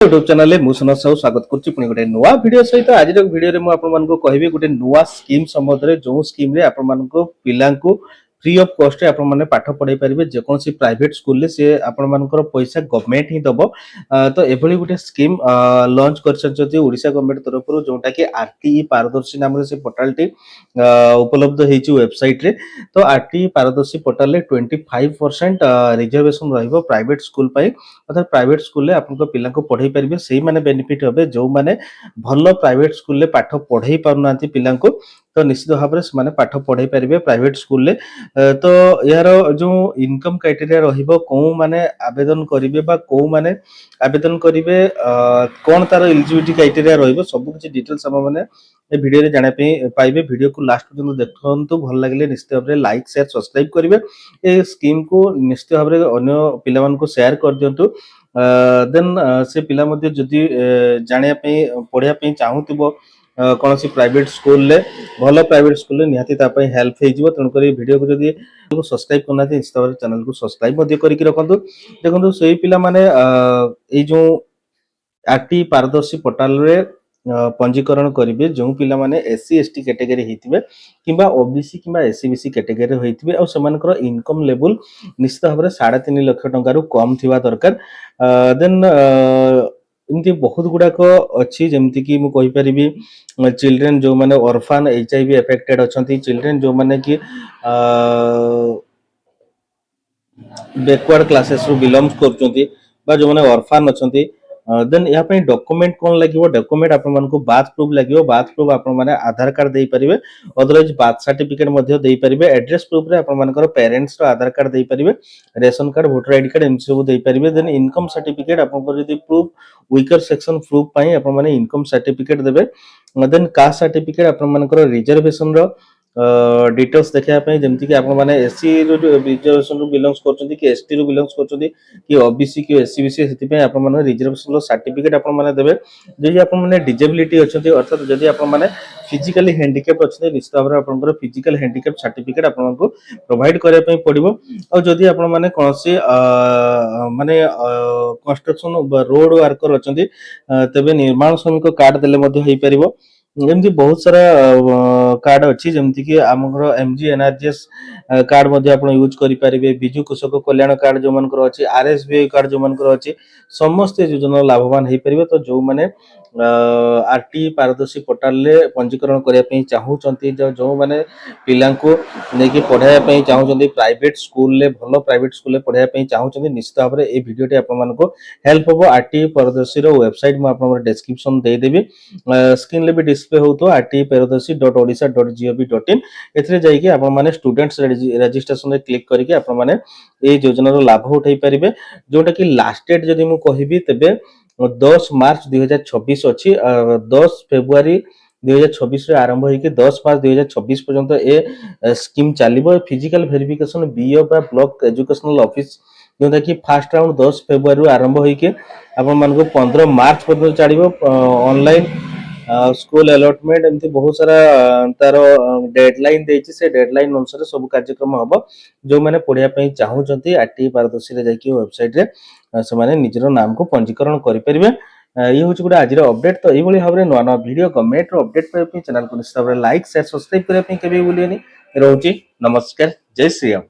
YouTube channel में मुझे सब स्वागत करुच्ची पुणी गोटे नुआ वीडियो सहित आज वीडियो में आपको कहबी गोटे नुआ स्कीम संबंध में जो स्कीम रे आपको पिला फ्री ऑफ कॉस्ट आप पाठ पढ़ाई पारे जेकोसी प्राइवेट स्कूल से आपर पैसा गवर्नमेंट ही दब तो एभली गोटे स्कीम लॉन्च कर ओडिशा गवर्नमेंट तरफ जोटा कि आरटीई पारदर्शी नाम से पोर्टाल टी उपलब्ध होती वेबसाइट रे। तो आरटीई पारदर्शी पोर्टाल रे 25% रिजर्वेशन रहिबो प्राइवेट स्कूल पाई अर्थात प्राइवेट स्कूल आपन पिला पढ़ाई पारे से मैंने बेनिफिट हे जो मैंने भल प्राइवेट स्कूल पाठ पढ़ाई पारना पिला तो निश्चित भाव में पाठ पढ़ाई पारे प्राइवेट स्कूल तो यार जो इनकम क्राइटेरिया रहिबो को माने आवेदन करिवे बा को माने आवेदन करिवे कोन तार एलिजिबिलिटी क्राइटेरिया रहिबो सब कुछ डिटेल्स हम माने ए वीडियो रे जाने पाइबे। वीडियो को लास्ट पर्यंत देखंतु भल लागले निश्चित भाव लाइक शेयर सब्सक्राइब करिवे ए स्कीम को निश्चित भाव अन्य पिला मान को शेयर कर दियंतु देन से पिला मध्ये जदि जानिया पढ़िया चाहूथिबो कौन सी प्राइवेट स्कूल ले भल प्राइवेट स्कूल निहाती हेल्प हो तेणुक वीडियो को जदि सब्सक्राइब करना निश्चित भाव चैनल को सब्सक्राइब करके रखु देखो से पिला माने जो आरटी पारदर्शी पोर्टाल रे पंजीकरण करेंगे जो पिला माने एससी एसटी कैटेगरी होइतिबे किंबा ओबीसी किंबा एससीबीसी कैटेगरी होइतिबे और सेमानकर इनकम लेवल निश्चित भाव में 3.5 लाख टंका रु कम थिबा दरकार। देन इमती बहुत गुड़ाक अच्छी जमती कि मु कहि परिबी चिल्ड्रेन जो माने ऑर्फन एचआईवी अफेक्टेड अछंती चिल्ड्रेन जो माने कि बैकवर्ड क्लासेस रु बिलोंग्स करचंती बा जो माने ऑर्फन अछंती देन या पे डॉक्यूमेंट कोन लागिवो डॉक्यूमेंट आपन मन को बाथ प्रूफ लागिवो बाथ प्रूफ आपन माने आधार कार्ड देई परिबे अदरवाइज बाथ सर्टिफिकेट मध्ये देई परिबे एड्रेस प्रूफ रे आपन मानकर पेरेंट्स रो आधार कार्ड देई परिबे ration card voter ID card M C सब देई परिबे देन इनकम सर्टिफिकेट आपन को जदी प्रूफ वीकर सेक्शन प्रूफ पई आपन माने इनकम सर्टिफिकेट देबे देन कास्ट सर्टिफिकेट आपन मानकर रिजर्वेशन रो डिटेल्स देखा जमती कि आपण माने एससी रिजर्वेशन रु बिलोंग्स करचंती कि एसटी रु बिलोंग्स करचंती कि ओबीसी कि एससीबीसी सेति पे आपण माने रिजर्वेशन रो सर्टिफिकेट आपण माने देबे जे आपण माने डिजेबिलिटी अछंती अर्थात जदि आपण माने फिजिकली हैंडिकैप अछंती निश्चित भाव आपनकर फिजिकल हैंडिकैप सर्टिफिकेट आपण को प्रोवाइड करे पई पड़िबो और जदि आपण माने कोनसी माने कंस्ट्रक्शन रोड वर्कर अछंती तबे निर्माण श्रमिक कार्ड देले मध्ये होई परिबो एमती बहुत सारा कार्ड अच्छी जमती कि आमर एमजी एनआरजीएस कार्ड मध्ये आपण यूज करि परिबे बिजु कृषक कल्याण कार्ड जो मनकर अछि आरएसबीआई कार्ड जो मनकर अछि समस्त योजना लाभवान हे परिबे। तो जो माने आरटी पारदर्शी पोर्टल ले पंजीकरण करिया पई चाहूचंती जो माने पिला को नेकी पढ़ाया पई चाहूचंती प्राइवेट स्कूल ले भलो प्राइवेट स्कूल ले पढ़ाया पई चाहूचंती निश्चित भाव रे ए वीडियो टे आपण मान को हेल्प हो आरटी पारदर्शी रो वेबसाइट म आपण डिस्क्रिप्शन दे देबी स्क्रीन ले भी डिस्प्ले हो तो rtparadasi.odisha.gov.in एथरे जाई कि आपण माने स्टूडेंट्स रजिस्ट्रेशन रे क्लिक करके आपण माने ए योजना रो लाभ उठाई परिबे जोटा कि लास्ट डेट जदि मु कहिबी तबे 10 मार्च 2026 अछि 10 फेब्रुआरी 2026 रे आरंभ होई कि 10 मार्च 2026 पर्यंत ए स्कीम चलिबो फिजिकल वेरिफिकेशन बीओ बा ब्लॉक एजुकेशनल ऑफिस जोटा कि फर्स्ट राउंड 10 फेब्रुआरी आरंभ होई कि आपण मान को 15 मार्च पर्यंत चलिबो ऑनलाइन स्कूल अलॉटमेंट एमती बहुत सारा तार डेडलाइन देछि से डेडलाइन अनुसार सब कार्यक्रम हबो जो माने पढ़िया पई चाहूचंती आरटी पारदर्शी रे जाकी वेबसाइट रे से माने निजरो नाम को पंजीकरण करि परिबे। ये होछि गुडा आजिर अपडेट तो एई भली भाबरे नवा नवा वीडियो गवर्नमेंट रो अपडेट पाइ पई चैनल को निश्चित भाबरे लाइक शेयर सब्सक्राइब करे पई केबे भूलियनी रहउची नमस्कार जय श्री राम।